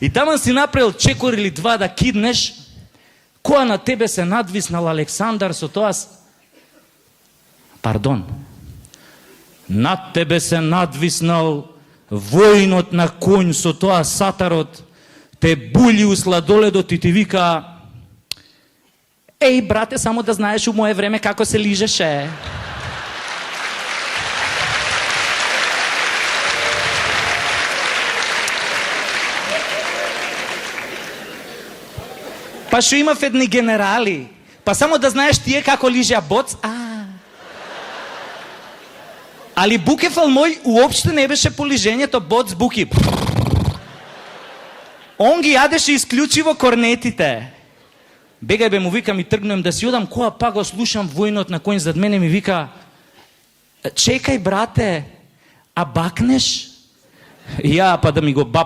И таман си направил чекор или два да киднеш, која на тебе се надвиснал Александар со тоа... Пардон. Над тебе се надвиснал воинот на конј со тоа сатарот, те були у сладоледот и ти вика: еј, брате, само да знаеш у мое време како се лижеше. Па шо имав едни генерали, па само да знаеш тие како лижеа боц. Али букефал мој уопште не беше по лижењето боц буки. Он ги јадеше исклучиво корнетите. Бегај бе, му викам и тргнем да си одам, која па го слушам војнот на конј зад мене ми вика: чекај, брате, а бакнеш? Ја, па да ми го бапне.